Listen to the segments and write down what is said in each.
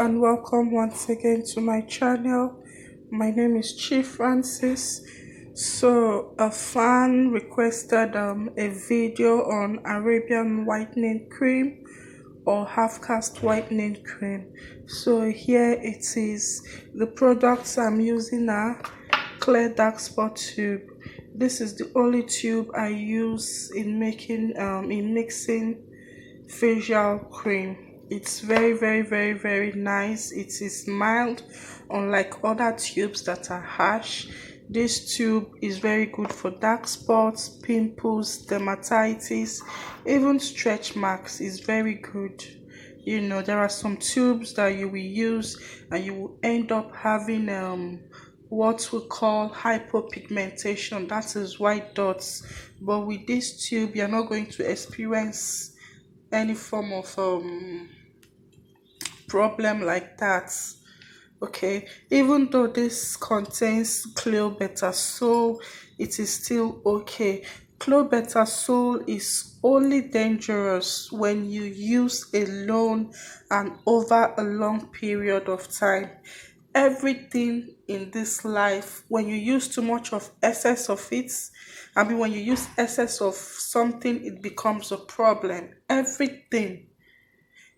and welcome once again to my channel. My name is Chief Francis. So a fan requested a video on Arabian whitening cream or Halfcast whitening cream. So here it is. The products I'm using are clear dark spot tube. This is the only tube I use in mixing facial cream. It's very nice. It is mild, unlike other tubes that are harsh. This tube is very good for dark spots, pimples, dermatitis, even stretch marks. Is very good. You know, there are some tubes that you will use and you will end up having what we call hypopigmentation, that is white dots. But with this tube you're not going to experience any form of problem like that. Okay, even though this contains clobetasol, it is still okay. Clobetasol is only dangerous when you use alone and over a long period of time. Everything in this life, when you use too much of excess of it, when you use excess of something, it becomes a problem. Everything,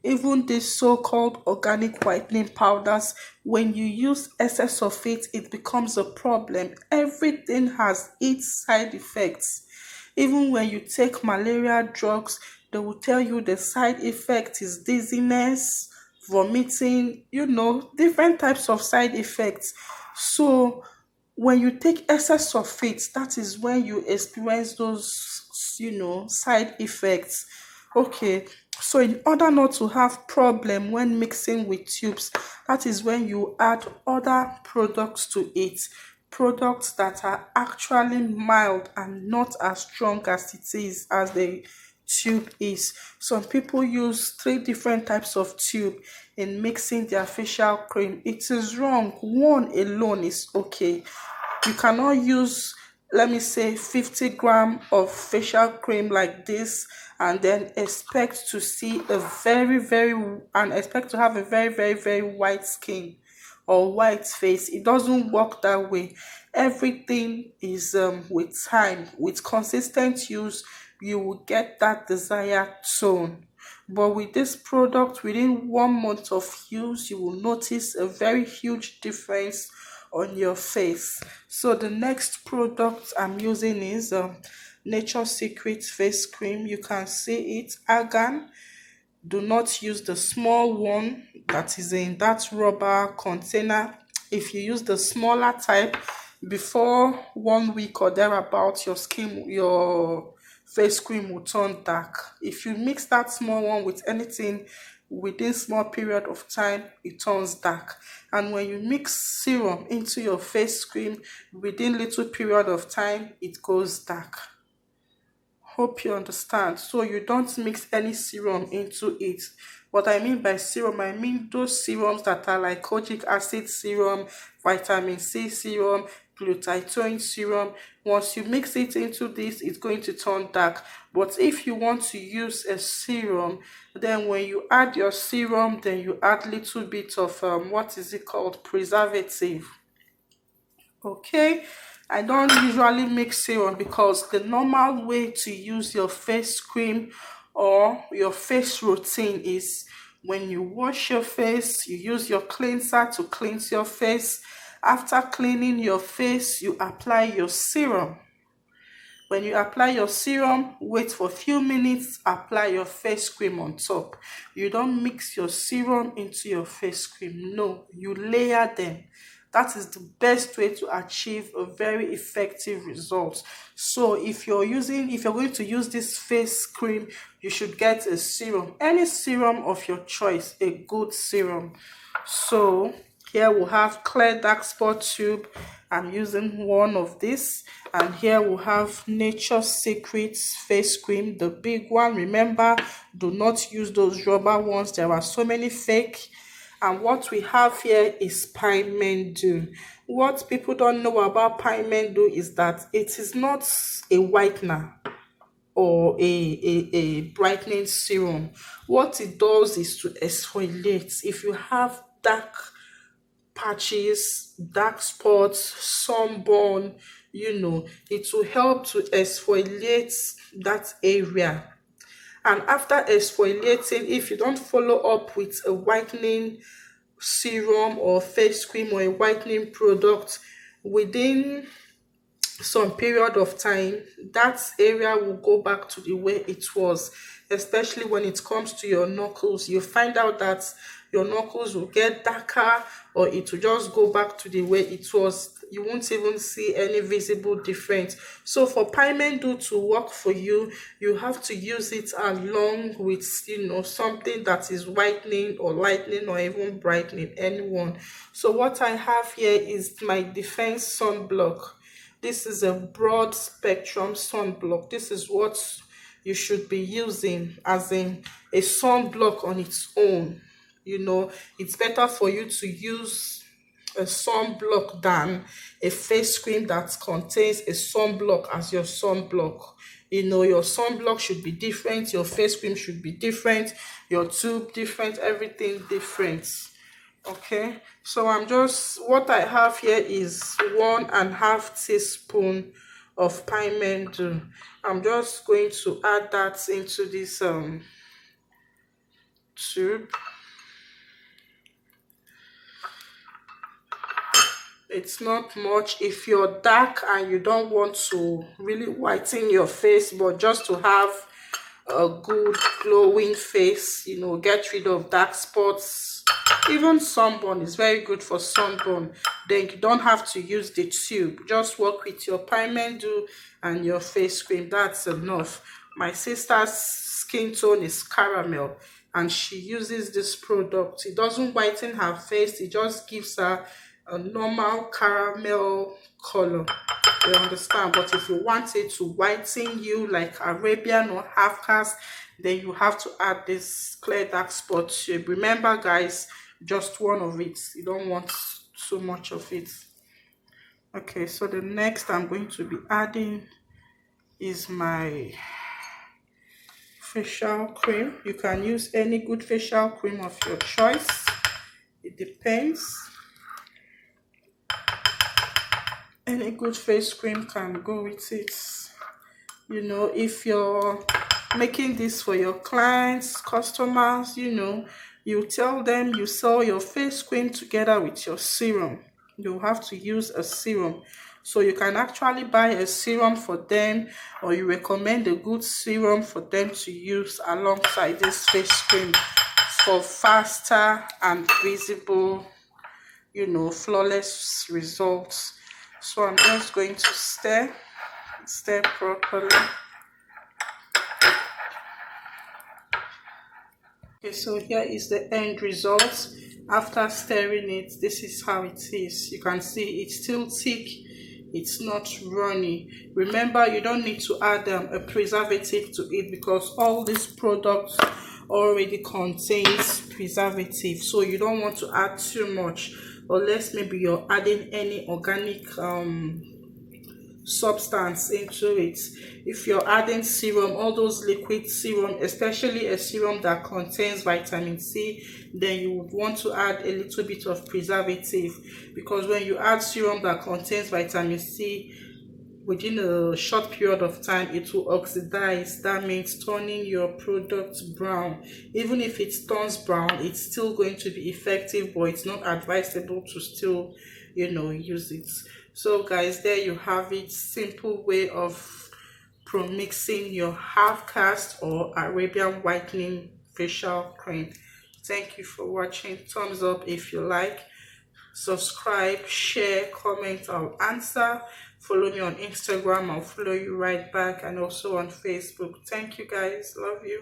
even these so-called organic whitening powders, when you use excess of it, it becomes a problem. Everything has its side effects. Even when you take malaria drugs, they will tell you the side effect is dizziness, vomiting, different types of side effects. So when you take excess of it, that is when you experience those, side effects. Okay, so in order not to have problem when mixing with tubes, that is when you add other products to it. Products that are actually mild and not as strong as it is as the tube is. Some people use 3 different types of tube in mixing their facial cream. It is wrong. One alone is okay. You cannot use, let me say, 50 grams of facial cream like this and then expect to see expect to have a very white skin or white face. It doesn't work that way. Everything is with time, with consistent use, you will get that desired tone. But with this product, within 1 month of use, you will notice a very huge difference on your face. So the next product I'm using is Nature Secret face cream. You can see it, argan. Do not use the small one that is in that rubber container. If you use the smaller type, before 1 week or thereabout, your face cream will turn dark. If you mix that small one with anything, within small period of time, it turns dark. And when you mix serum into your face cream, within little period of time, it goes dark. Hope you understand. So you don't mix any serum into it. What I mean by serum, I mean those serums that are like kojic acid serum, vitamin C serum, glutathione serum. Once you mix it into this, it's going to turn dark. But if you want to use a serum, then when you add your serum, then you add little bit of preservative. Okay, I don't usually mix serum because the normal way to use your face cream or your face routine is when you wash your face, you use your cleanser to cleanse your face. After cleaning your face, you apply your serum. When you apply your serum, wait for a few minutes, apply your face cream on top. You don't mix your serum into your face cream. No, you layer them. That is the best way to achieve a very effective result. So if you're going to use this face cream, you should get a serum. Any serum of your choice, a good serum. So here we'll have clear dark spot tube. I'm using one of this. And here we'll have Nature Secrets face cream, the big one. Remember, do not use those rubber ones. There are so many fake. And what we have here is piment doux. What people don't know about piment doux is that it is not a whitener or a brightening serum. What it does is to exfoliate. If you have dark patches, dark spots, sunburn, it will help to exfoliate that area. And after exfoliating, if you don't follow up with a whitening serum or face cream or a whitening product within some period of time, that area will go back to the way it was. Especially when it comes to your knuckles, you find out that your knuckles will get darker, or it will just go back to the way it was. You won't even see any visible difference. So for piment doux to work for you, you have to use it along with something that is whitening or lightening or even brightening, anyone. So what I have here is my defense sunblock. This is a broad spectrum sunblock. This is what you should be using, as in a sunblock on its own. It's better for you to use a sunblock than a face cream that contains a sunblock as your sunblock. Your sunblock should be different, your face cream should be different, your tube different, everything different. Okay, so what I have here is 1.5 teaspoon of piment doux. I'm just going to add that into this tube. It's not much. If you're dark and you don't want to really whiten your face, but just to have a good glowing face, get rid of dark spots, even sunburn is very good for sunburn, then you don't have to use the tube. Just work with your piment doux and your face cream. That's enough. My sister's skin tone is caramel, and she uses this product. It doesn't whiten her face, it just gives her a normal caramel color. You understand? But if you want it to whiten you like Arabian or Halfcast, then you have to add this clear dark spot shape. Remember guys, just one of it. You don't want so much of it. Okay, so the next I'm going to be adding is my facial cream. You can use any good facial cream of your choice. It depends. Any good face cream can go with it. If you're making this for your clients, customers, you tell them you sell your face cream together with your serum. You have to use a serum. So you can actually buy a serum for them, or you recommend a good serum for them to use alongside this face cream for faster and visible, flawless results. So I'm just going to stir properly. Okay, so here is the end result. After stirring it, this is how it is. You can see it's still thick, it's not runny. Remember, you don't need to add a preservative to it, because all these products already contains preservative, so you don't want to add too much, unless maybe you're adding any organic substance into it. If you're adding serum, all those liquid serum, especially a serum that contains vitamin C, then you would want to add a little bit of preservative, because when you add serum that contains vitamin C, within a short period of time it will oxidize. That means turning your product brown. Even if it turns brown, it's still going to be effective, but it's not advisable to still use it. So guys, there you have it. Simple way of promixing your Halfcast or Arabian whitening facial cream. Thank you for watching. Thumbs up if you like. Subscribe, share, comment, I'll answer. Follow me on Instagram, I'll follow you right back, and also on Facebook. Thank you guys, love you.